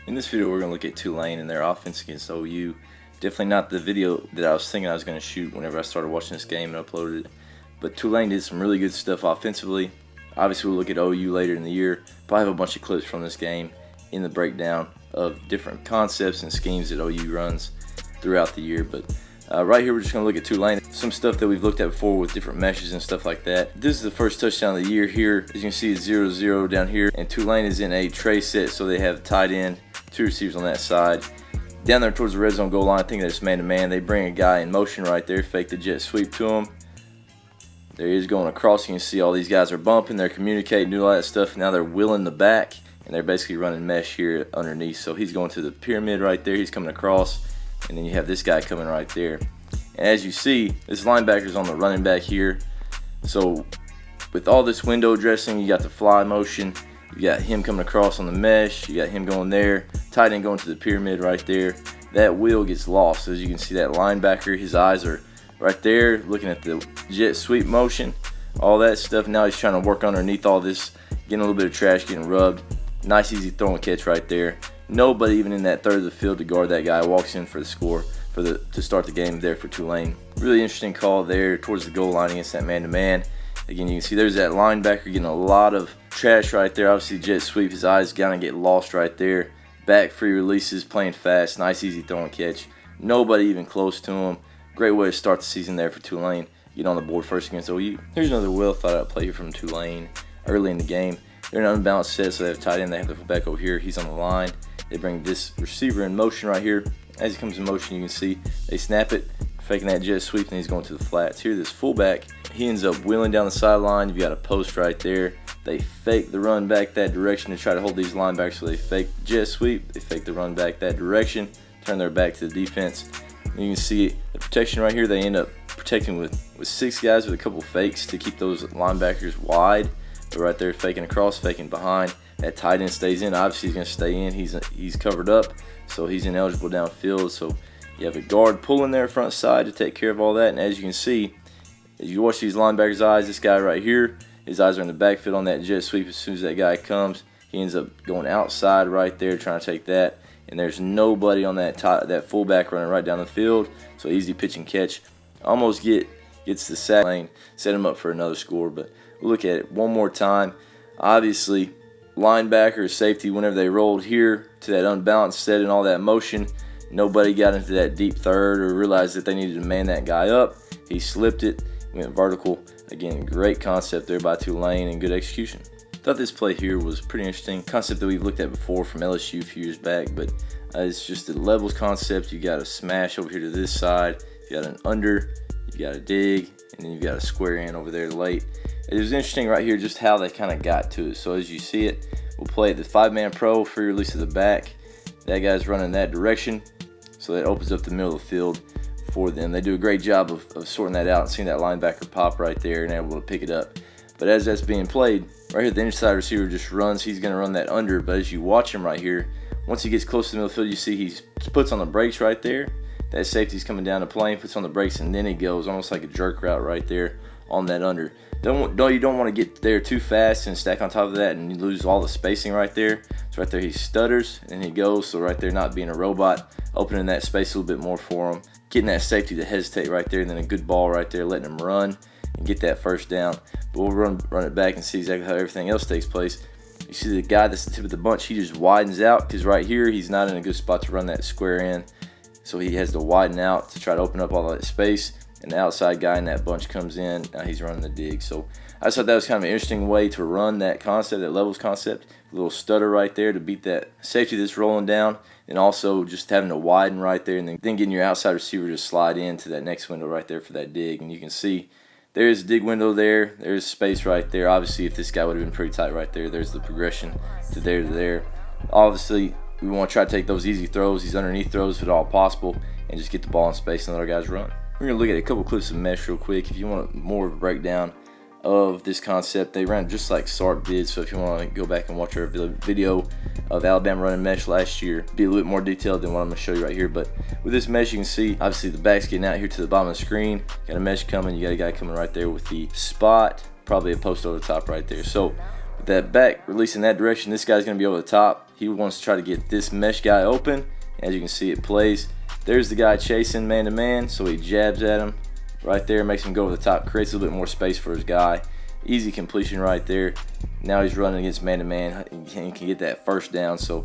In this video, we're going to look at Tulane and their offense against OU. Definitely not the video that I was thinking I was going to shoot whenever I started watching this game and uploaded it. But Tulane did some really good stuff offensively. Obviously, we'll look at OU later in the year. Probably have a bunch of clips from this game in the breakdown of different concepts and schemes that OU runs throughout the year. But right here, we're just going to look at Tulane. Some stuff that we've looked at before with different meshes and stuff like that. This is the first touchdown of the year here. As you can see, it's 0-0 down here. And Tulane is in a tray set, so they have tight end, two receivers on that side. Down there towards the red zone goal line, I think that's man-to-man. They bring a guy in motion right there, fake the jet sweep to him. There he is going across. You can see all these guys are bumping, they're communicating, doing all that stuff. Now they're wheeling the back, and they're basically running mesh here underneath. So he's going to the pyramid right there. He's coming across, and then you have this guy coming right there. And as you see, this linebacker's on the running back here. So with all this window dressing, you got the fly motion. You got him coming across on the mesh. You got him going there. Tight end going to the pyramid right there. That wheel gets lost. As you can see, that linebacker, his eyes are right there looking at the jet sweep motion. All that stuff. Now he's trying to work underneath all this, getting a little bit of trash, getting rubbed. Nice, easy throw and catch right there. Nobody even in that third of the field to guard that guy. Walks in for the score to start the game there for Tulane. Really interesting call there towards the goal line against that man-to-man. Again, you can see there's that linebacker getting a lot of trash right there. Obviously, jet sweep, his eyes gonna get lost right there. Back free releases, playing fast, nice easy throw and catch. Nobody even close to him. Great way to start the season there for Tulane. Get on the board first against OU. Here's another well thought out play here from Tulane early in the game. They're an unbalanced set, so they have tight end. They have the fullback over here. He's on the line. They bring this receiver in motion right here. As he comes in motion, you can see they snap it, faking that jet sweep, and he's going to the flats. Here, this fullback, he ends up wheeling down the sideline. You've got a post right there. They fake the run back that direction to try to hold these linebackers. So they fake the jet sweep. They fake the run back that direction, turn their back to the defense. And you can see the protection right here. They end up protecting with 6 guys with a couple fakes to keep those linebackers wide. But right there, faking across, faking behind. That tight end stays in. Obviously, he's going to stay in. He's covered up, so he's ineligible downfield. So you have a guard pulling there front side to take care of all that. And as you can see, as you watch these linebackers' eyes, this guy right here, his eyes are in the backfield on that jet sweep. As soon as that guy comes, he ends up going outside right there trying to take that. And there's nobody on that fullback running right down the field. So easy pitch and catch. Almost gets the sack lane, set him up for another score. But look at it one more time. Obviously, linebacker, safety, whenever they rolled here to that unbalanced set and all that motion, nobody got into that deep third or realized that they needed to man that guy up. He slipped it, went vertical. Again, great concept there by Tulane and good execution. Thought this play here was pretty interesting. Concept that we've looked at before from LSU a few years back, but it's just the levels concept. You got a smash over here to this side. You got an under, you got a dig, and then you got a square in over there late. It was interesting right here just how they kind of got to it. So as you see it, we'll play the 5-man pro, free release to the back. That guy's running that direction, so that opens up the middle of the field for them. They do a great job of sorting that out and seeing that linebacker pop right there and able to pick it up. But as that's being played, right here the inside receiver just runs. He's going to run that under, but as you watch him right here, once he gets close to the middle of the field, you see he puts on the brakes right there. That safety's coming down the plane, puts on the brakes, and then he goes almost like a jerk route right there on that under. You don't want to get there too fast and stack on top of that and you lose all the spacing right there. So right there he stutters and he goes. So right there, not being a robot, opening that space a little bit more for him, getting that safety to hesitate right there, and then a good ball right there, letting him run and get that first down. But we'll run it back and see exactly how everything else takes place. You see the guy that's the tip of the bunch, he just widens out because right here he's not in a good spot to run that square in. So he has to widen out to try to open up all that space. And the outside guy in that bunch comes in. Now he's running the dig. So I just thought that was kind of an interesting way to run that concept, that levels concept. A little stutter right there to beat that safety that's rolling down. And also just having to widen right there. And then getting your outside receiver to slide into that next window right there for that dig. And you can see there's a dig window there. There's space right there. Obviously, if this guy would have been pretty tight right there, there's the progression to there. Obviously, we want to try to take those easy throws, these underneath throws if at all possible, and just get the ball in space and let our guys run. We're going to look at a couple clips of mesh real quick. If you want more of a breakdown of this concept, they ran just like Sark did. So if you want to go back and watch our video of Alabama running mesh last year, be a little bit more detailed than what I'm going to show you right here. But with this mesh, you can see obviously the back's getting out here to the bottom of the screen. Got a mesh coming. You got a guy coming right there with the spot, probably a post over the top right there. So that back releasing that direction, this guy's going to be over the top. He wants to try to get this mesh guy open. As you can see, it plays. There's the guy chasing man to man, so he jabs at him right there, makes him go over the top, creates a little bit more space for his guy. Easy completion right there. Now he's running against man to man and can get that first down. So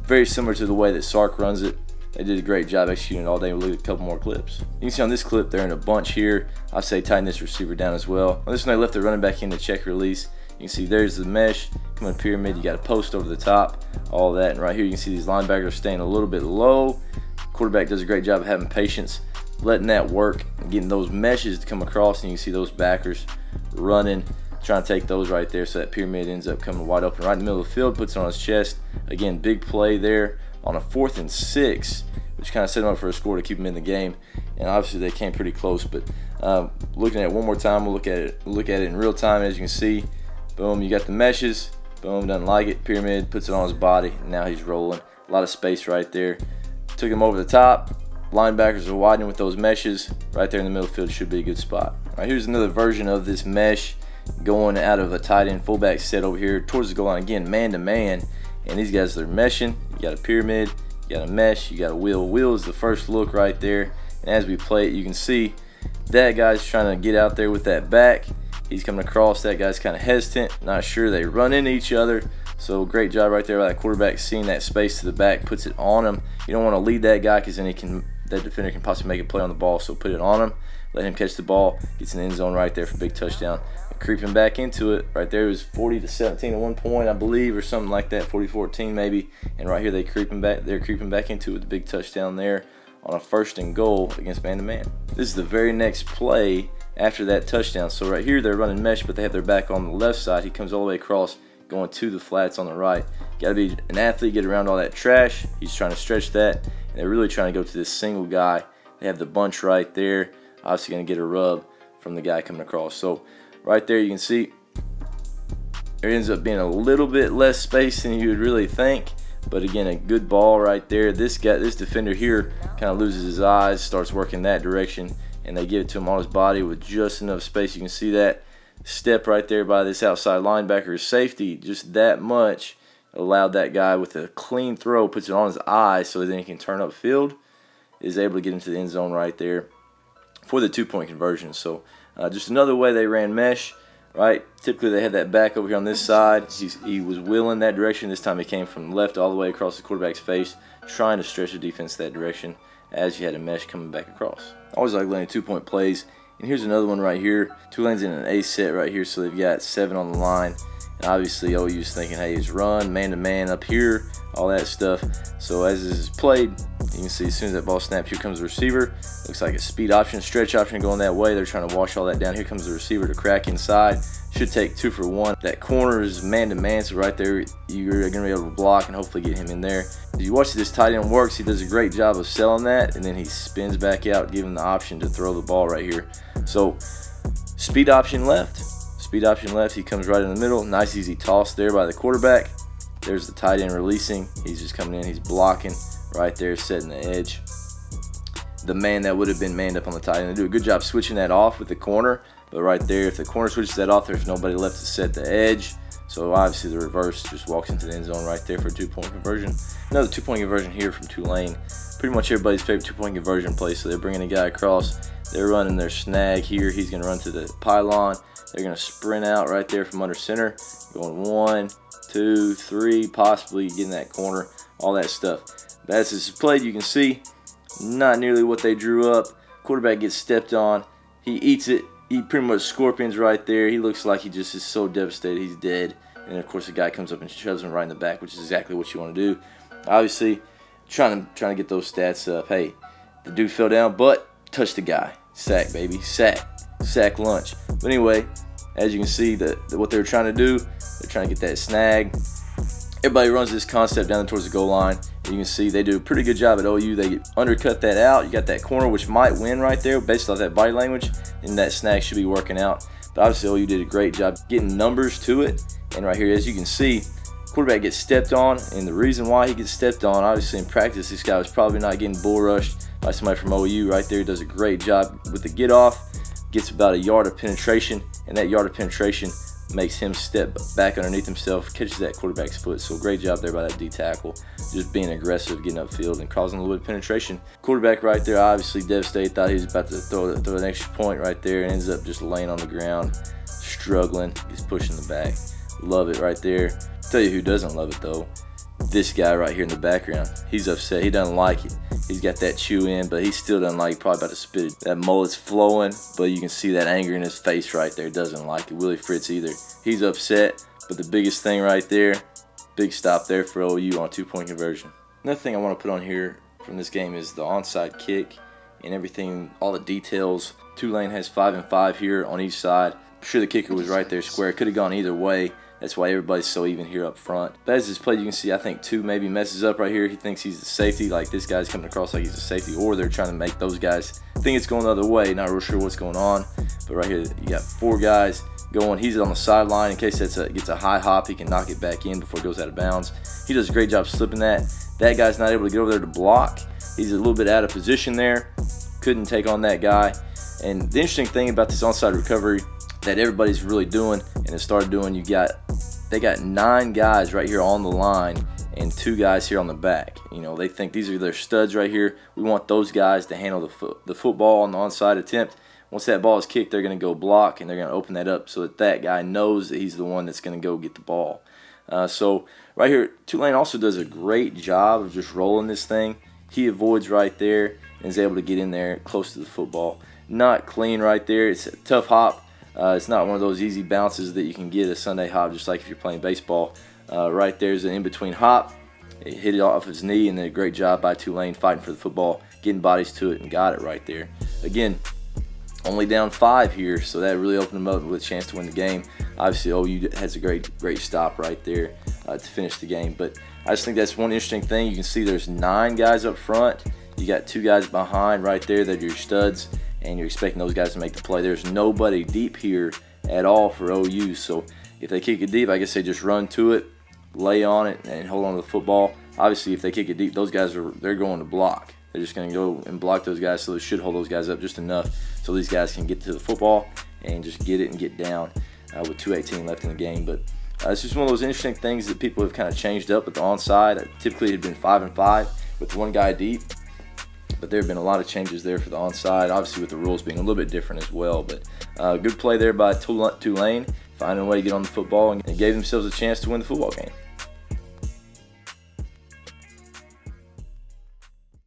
very similar to the way that Sark runs it. They did a great job executing it all day. We'll look at a couple more clips. You can see on this clip they're in a bunch here. I say tighten this receiver down as well. On this one they left the running back in to check release. You can see there's the mesh, coming pyramid, you got a post over the top, all that. And right here you can see these linebackers staying a little bit low. Quarterback does a great job of having patience, letting that work, and getting those meshes to come across. And you can see those backers running, trying to take those right there, so that pyramid ends up coming wide open right in the middle of the field, puts it on his chest. Again, big play there on a 4th and 6, which kind of set him up for a score to keep him in the game. And obviously they came pretty close, but looking at it one more time, we'll look at it in real time. As you can see, boom, you got the meshes, boom, doesn't like it, pyramid, puts it on his body, and now he's rolling. A lot of space right there. Took him over the top. Linebackers are widening with those meshes. Right there in the middle field should be a good spot. All right, here's another version of this mesh going out of a tight end fullback set over here towards the goal line. Again, man to man, and these guys are meshing. You got a pyramid, you got a mesh, you got a wheel. Wheel is the first look right there, and as we play it, you can see that guy's trying to get out there with that back. He's coming across. That guy's kind of hesitant, not sure. They run into each other. So great job right there by that quarterback, seeing that space to the back, puts it on him. You don't want to lead that guy because then that defender can possibly make a play on the ball. So put it on him, let him catch the ball, gets in the end zone right there for a big touchdown. And creeping back into it right there, it was 40-17 at one point, I believe, or something like that, 40-14 maybe. And right here they're creeping back into it with the big touchdown there on a 1st and goal against man to man. This is the very next play after that touchdown. So right here they're running mesh, but they have their back on the left side. He comes all the way across, going to the flats on the right. Got to be an athlete, get around all that trash. He's trying to stretch that, and they're really trying to go to this single guy. They have the bunch right there. Obviously going to get a rub from the guy coming across. So right there you can see there ends up being a little bit less space than you would really think. But again, a good ball right there. This defender here kind of loses his eyes, starts working that direction, and they give it to him on his body with just enough space. You can see that step right there by this outside linebacker. Safety, just that much, allowed that guy with a clean throw, puts it on his eye so then he can turn upfield, is able to get into the end zone right there for the 2-point conversion. So just another way they ran mesh, right? Typically they had that back over here on this side. He was wheeling that direction. This time he came from left all the way across the quarterback's face, trying to stretch the defense that direction as you had a mesh coming back across. I always like letting 2-point plays. And here's another one right here. Tulane's in an A set right here, so they've got 7 on the line. And obviously OU's thinking, hey, it's run, man-to-man up here, all that stuff. So as this is played, you can see as soon as that ball snaps, here comes the receiver. Looks like a speed option, stretch option going that way. They're trying to wash all that down. Here comes the receiver to crack inside. Should take 2 for 1. That corner is man-to-man, so right there you're going to be able to block and hopefully get him in there. If you watch this tight end works, he does a great job of selling that, and then he spins back out, giving the option to throw the ball right here. So speed option left. Speed option left. He comes right in the middle. Nice easy toss there by the quarterback. There's the tight end releasing. He's just coming in. He's blocking right there, setting the edge. The man that would have been manned up on the tight end. They do a good job switching that off with the corner. But right there, if the corner switches that off, there's nobody left to set the edge. So obviously the reverse just walks into the end zone right there for a 2-point conversion. Another 2-point conversion here from Tulane. Pretty much everybody's favorite 2-point conversion play. So they're bringing a guy across. They're running their snag here. He's going to run to the pylon. They're going to sprint out right there from under center. Going 1, 2, 3, possibly getting that corner, all that stuff. But as this is played, you can see not nearly what they drew up. Quarterback gets stepped on. He eats it. He pretty much scorpions right there. He looks like he just is so devastated. He's dead. And of course the guy comes up and shoves him right in the back, which is exactly what you want to do. Obviously, trying to get those stats up. Hey, the dude fell down, but touched the guy. Sack, baby. Sack lunch. But anyway, as you can see, what they were trying to do, they're trying to get that snag. Everybody runs this concept down towards the goal line. And you can see they do a pretty good job at OU. They undercut that out. You got that corner, which might win right there based off that body language. And that snag should be working out. But obviously OU did a great job getting numbers to it. And right here, as you can see, quarterback gets stepped on. And the reason why he gets stepped on, obviously in practice, this guy was probably not getting bull rushed by somebody from OU right there. He does a great job with the get off. Gets about a yard of penetration. And that yard of penetration makes him step back underneath himself, catches that quarterback's foot. So great job there by that D tackle, just being aggressive, getting upfield and causing a little bit of penetration. Quarterback right there, obviously devastated, thought he was about to throw an extra point right there, and ends up just laying on the ground, struggling. He's pushing the back. Love it right there. Tell you who doesn't love it though. This guy right here in the background. He's upset. He doesn't like it. He's got that chew in, but he still doesn't like it. Probably about to spit it. That mullet's flowing, but you can see that anger in his face right there. Doesn't like it. Willie Fritz either. He's upset, but the biggest thing right there, big stop there for OU on a 2-point conversion. Another thing I want to put on here from this game is the onside kick and everything, all the details. Tulane has 5 and 5 here on each side. I'm sure the kicker was right there square. Could have gone either way. That's why everybody's so even here up front. But as this play, you can see, I think 2 maybe messes up right here. He thinks he's the safety, like this guy's coming across like he's a safety, or they're trying to make those guys think it's going the other way. Not real sure what's going on. But right here, you got 4 guys going. He's on the sideline in case gets a high hop. He can knock it back in before it goes out of bounds. He does a great job slipping that. That guy's not able to get over there to block. He's a little bit out of position there. Couldn't take on that guy. And the interesting thing about this onside recovery that everybody's really doing and has started doing, they got 9 guys right here on the line and 2 guys here on the back. You know, they think these are their studs right here. We want those guys to handle the football on the onside attempt. Once that ball is kicked, they're going to go block, and they're going to open that up so that guy knows that he's the one that's going to go get the ball. So right here, Tulane also does a great job of just rolling this thing. He avoids right there and is able to get in there close to the football. Not clean right there. It's a tough hop. It's not one of those easy bounces that you can get a Sunday hop, just like if you're playing baseball. Right there's an in-between hop. He hit it off his knee, and then a great job by Tulane fighting for the football, getting bodies to it, and got it right there. Again, only down 5 here, so that really opened them up with a chance to win the game. Obviously, OU has a great stop right there to finish the game. But I just think that's one interesting thing. You can see there's 9 guys up front. You got 2 guys behind right there that are your studs, and you're expecting those guys to make the play. There's nobody deep here at all for OU. So if they kick it deep, I guess they just run to it, lay on it, and hold on to the football. Obviously, if they kick it deep, those guys they're going to block. They're just going to go and block those guys, so they should hold those guys up just enough so these guys can get to the football and just get it and get down with 2:18 left in the game. But it's just one of those interesting things that people have kind of changed up with the onside. Typically, it had been 5 and 5 with 1 guy deep, but there have been a lot of changes there for the onside, obviously with the rules being a little bit different as well. But good play there by Tulane, finding a way to get on the football and gave themselves a chance to win the football game.